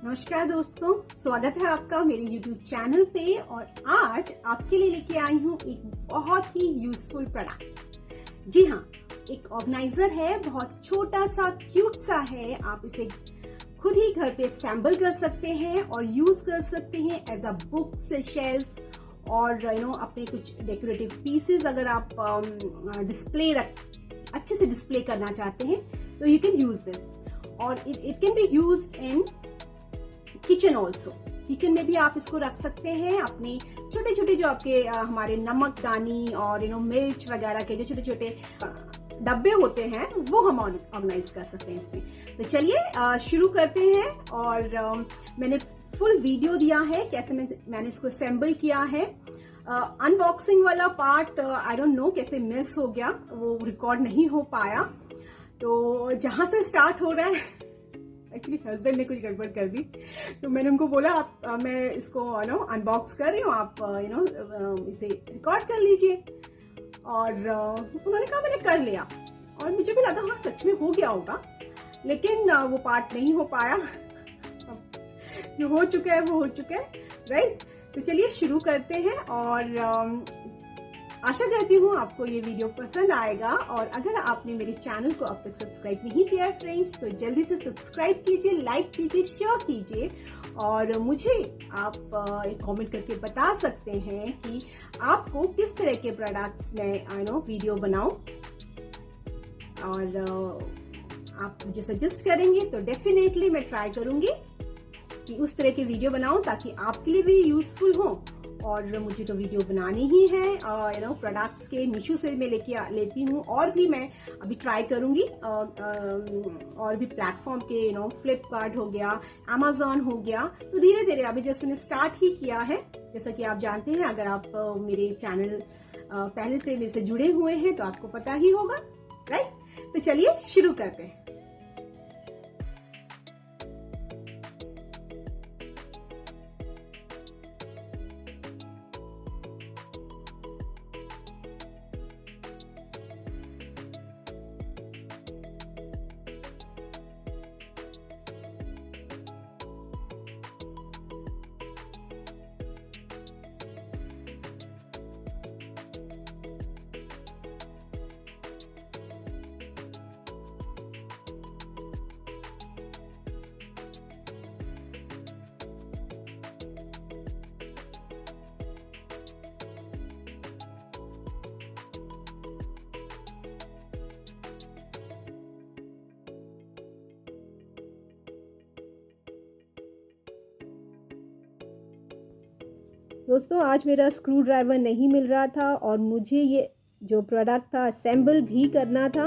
नमस्कार दोस्तों, स्वागत है आपका मेरे YouTube चैनल पे। और आज आपके लिए लेके आई हूँ एक बहुत ही यूजफुल प्रोडक्ट। जी हाँ, एक ऑर्गेनाइजर है, बहुत छोटा सा क्यूट सा है। आप इसे खुद ही घर पे असेंबल कर सकते हैं और यूज कर सकते हैं एज अ बुक से शेल्फ और अपने कुछ डेकोरेटिव पीसेस अगर आप डिस्प्ले अच्छे से डिस्प्ले करना चाहते हैं तो यू कैन यूज दिस। और it can be used in kitchen also. Kitchen में भी आप इसको रख सकते हैं। अपने छोटे छोटे जो आपके हमारे नमकदानी और मिर्च वगैरह के जो छोटे छोटे डब्बे होते हैं वो हम ऑर्गेनाइज कर सकते हैं इसमें। तो चलिए शुरू करते हैं। और मैंने फुल वीडियो दिया है कैसे मैंने इसको असेंबल किया है। अनबॉक्सिंग वाला पार्ट आई डोंट नो कैसे मिस हो गया, वो रिकॉर्ड नहीं हो पाया। तो जहां से स्टार्ट हो रहा है, एक्चुअली हस्बैंड ने कुछ गड़बड़ कर दी तो मैंने उनको बोला आप मैं इसको अनबॉक्स कर रही हूँ, आप इसे रिकॉर्ड कर लीजिए। और उन्होंने कहा मैंने कर लिया और मुझे भी लगा हाँ सच में हो गया होगा, लेकिन वो पार्ट नहीं हो पाया। जो हो चुका है वो हो चुका है, राइट। तो चलिए शुरू करते हैं। और आशा करती हूँ आपको ये वीडियो पसंद आएगा। और अगर आपने मेरे चैनल को अब तक सब्सक्राइब नहीं किया है फ्रेंड्स, तो जल्दी से सब्सक्राइब कीजिए, लाइक कीजिए, शेयर कीजिए। और मुझे आप एक कमेंट करके बता सकते हैं कि आपको किस तरह के प्रोडक्ट्स में वीडियो बनाऊं। और आप मुझे सजेस्ट करेंगे तो डेफिनेटली मैं ट्राई करूंगी कि उस तरह के वीडियो बनाऊं ताकि आपके लिए भी यूजफुल हो। और मुझे तो वीडियो बनानी ही है। प्रोडक्ट्स के मीशो से मैं लेती हूँ और भी मैं अभी ट्राई करूंगी। और भी प्लेटफॉर्म के फ्लिपकार्ट हो गया, अमेजोन हो गया। तो धीरे धीरे अभी जस्ट मैंने स्टार्ट ही किया है। जैसा कि आप जानते हैं, अगर आप मेरे चैनल पहले से मेरे से जुड़े हुए हैं तो आपको पता ही होगा, राइट। तो चलिए शुरू करते हैं। दोस्तों, आज मेरा स्क्रू ड्राइवर नहीं मिल रहा था और मुझे ये जो प्रोडक्ट था असेंबल भी करना था,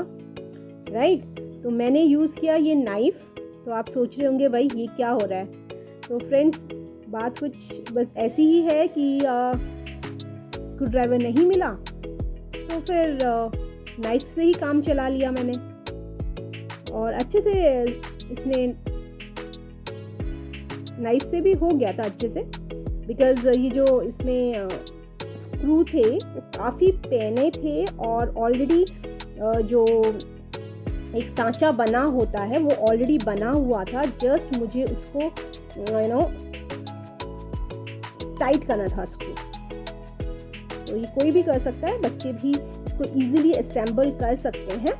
राइट। तो मैंने यूज़ किया ये नाइफ। तो आप सोच रहे होंगे भाई ये क्या हो रहा है। तो फ्रेंड्स, बात कुछ बस ऐसी ही है कि स्क्रू ड्राइवर नहीं मिला तो फिर नाइफ से ही काम चला लिया मैंने। और अच्छे से इसने नाइफ से भी हो गया था अच्छे से, बिकॉज ये जो इसमें स्क्रू थे वो काफ़ी पैने थे और ऑलरेडी जो एक सांचा बना होता है वो ऑलरेडी बना हुआ था। जस्ट मुझे उसको टाइट करना था स्क्रू। तो ये कोई भी कर सकता है, बच्चे भी इसको इजीली असेंबल कर सकते हैं,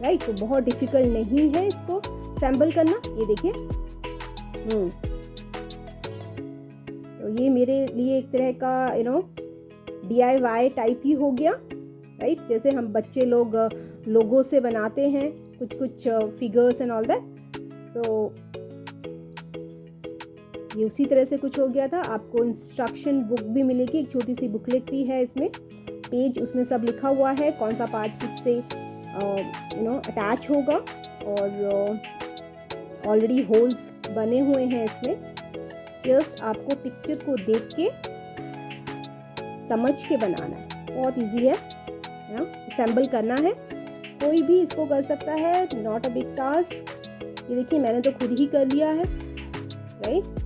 राइट। तो बहुत डिफिकल्ट नहीं है इसको असेंबल करना। ये देखिए, तो ये मेरे लिए एक तरह का DIY टाइप ही हो गया, राइट। जैसे हम बच्चे लोग लोगो से बनाते हैं कुछ कुछ फिगर्स एंड ऑल दैट। तो ये उसी तरह से कुछ हो गया था। आपको इंस्ट्रक्शन बुक भी मिलेगी, एक छोटी सी बुकलेट भी है इसमें, पेज उसमें सब लिखा हुआ है कौन सा पार्ट किससे अटैच होगा। और ऑलरेडी होल्स बने हुए हैं इसमें। जस्ट आपको पिक्चर को देख के समझ के बनाना है, बहुत इजी है ना, असेंबल करना है। कोई भी इसको कर सकता है, नॉट अ बिग टास्क। ये देखिए मैंने तो खुद ही कर लिया है, right.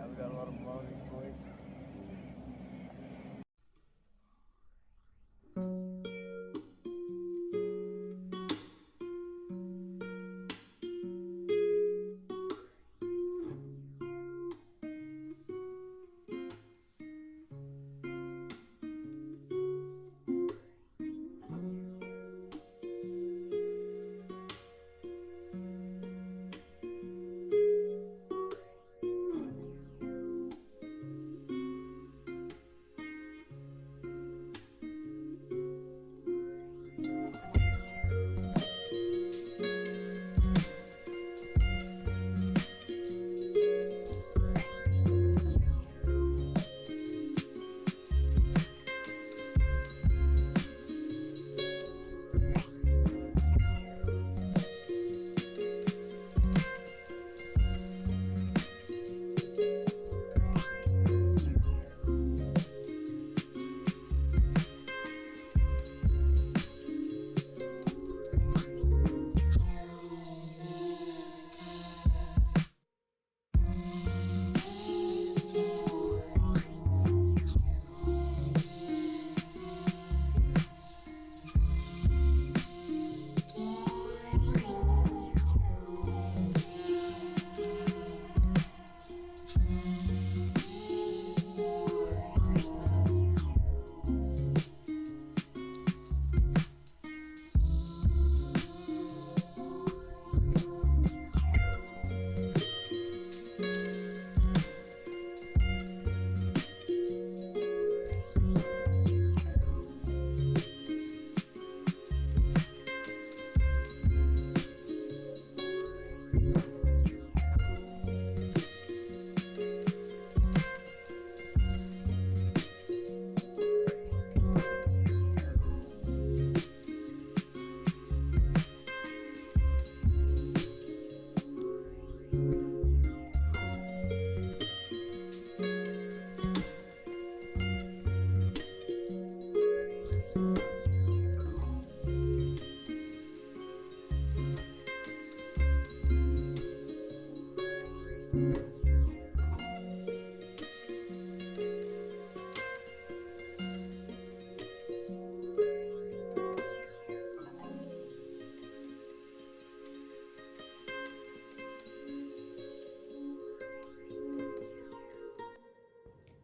I've got a lot of moaning voice.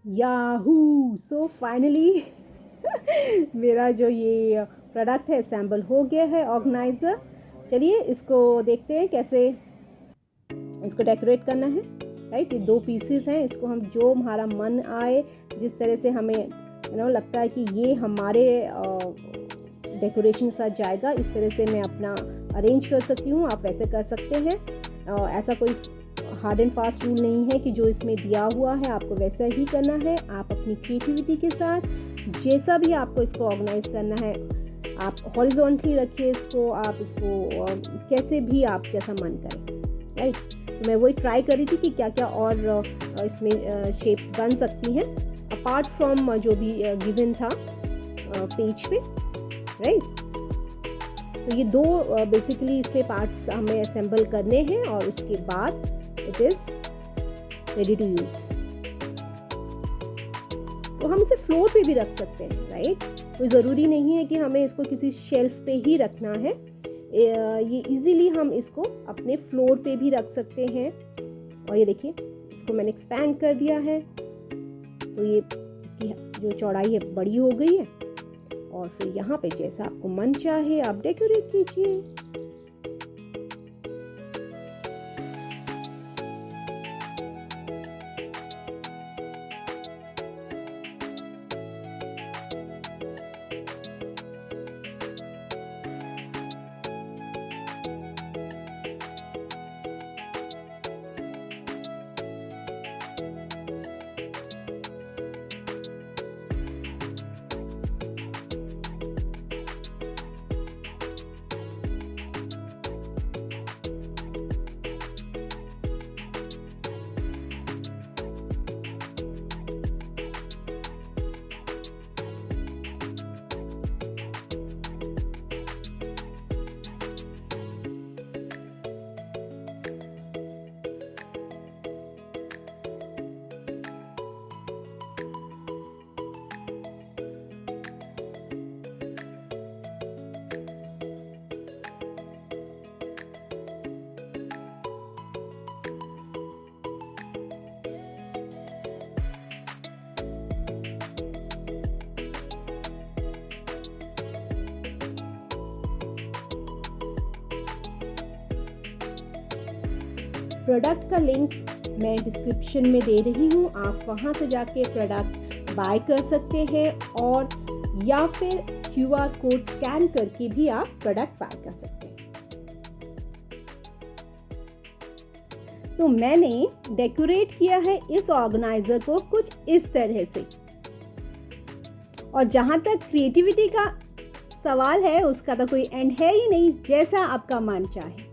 Yahoo so finally मेरा जो ये प्रोडक्ट है असेंबल हो गया है, ऑर्गेनाइज़र। चलिए इसको देखते हैं कैसे इसको डेकोरेट करना है। राइट, ये 2 पीसेस हैं, इसको हम जो हमारा मन आए, जिस तरह से हमें लगता है कि ये हमारे डेकोरेशन के साथ जाएगा, इस तरह से मैं अपना अरेंज कर सकती हूँ। आप वैसे कर सकते हैं। ऐसा कोई हार्ड एंड फास्ट रूल नहीं है कि जो इसमें दिया हुआ है आपको वैसा ही करना है। आप अपनी क्रिएटिविटी के साथ जैसा भी आपको इसको ऑर्गेनाइज करना है, आप हॉरिजॉन्टली रखिए इसको, आप इसको कैसे भी आप जैसा मन करें। राइट, तो मैं वही ट्राई कर रही थी कि क्या क्या और इसमें शेप्स बन सकती हैं अपार्ट फ्रॉम जो भी गिवन था पेज पे। राइट, तो ये 2 बेसिकली इसमें पार्ट्स हमें असेंबल करने हैं और उसके बाद it is ready to use. तो हम इसे फ्लोर पे भी रख सकते हैं। राइट, कोई ज़रूरी नहीं है कि हमें इसको किसी शेल्फ पे ही रखना है। ये इजीली हम इसको अपने फ्लोर पे भी रख सकते हैं। और ये देखिए, इसको मैंने एक्सपैंड कर दिया है, तो ये इसकी जो चौड़ाई है बड़ी हो गई है। और फिर यहाँ पे जैसा आपको मन चाहे आप डेकोरेट कीजिए। प्रोडक्ट का लिंक मैं डिस्क्रिप्शन में दे रही हूँ, आप वहाँ से जाके प्रोडक्ट बाय कर सकते हैं और या फिर QR कोड स्कैन करके भी आप प्रोडक्ट बाय कर सकते हैं। तो मैंने डेकोरेट किया है इस ऑर्गेनाइजर को कुछ इस तरह से, और जहाँ तक क्रिएटिविटी का सवाल है उसका तो कोई एंड है ही नहीं, जैसा आपका मन चाहे।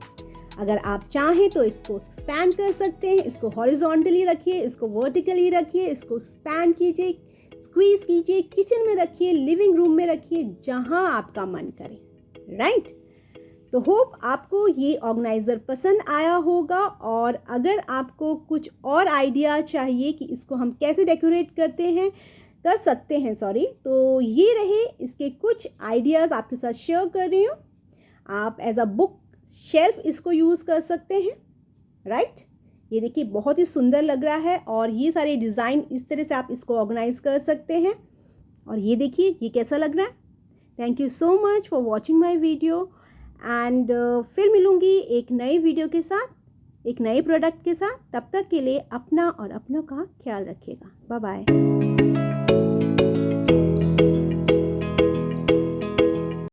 अगर आप चाहें तो इसको एक्सपैंड कर सकते हैं, इसको हॉरिजॉन्टली रखिए, इसको वर्टिकली रखिए, इसको एक्सपैंड कीजिए, स्क्वीज कीजिए, किचन में रखिए, लिविंग रूम में रखिए, जहां आपका मन करे, राइट। तो होप आपको ये ऑर्गेनाइज़र पसंद आया होगा, और अगर आपको कुछ और आइडिया चाहिए कि इसको हम कैसे डेकोरेट कर सकते हैं, तो ये रहे इसके कुछ आइडियाज़ आपके साथ शेयर कर रही हूँ। आप एज अ बुक शेल्फ इसको यूज़ कर सकते हैं, राइट। ये देखिए बहुत ही सुंदर लग रहा है, और ये सारे डिज़ाइन इस तरह से आप इसको ऑर्गेनाइज कर सकते हैं। और ये देखिए ये कैसा लग रहा है। Thank you so much for watching my video, and फिर मिलूँगी एक नए वीडियो के साथ, एक नए प्रोडक्ट के साथ। तब तक के लिए अपना और अपनों का ख्याल रखिएगा। Bye bye.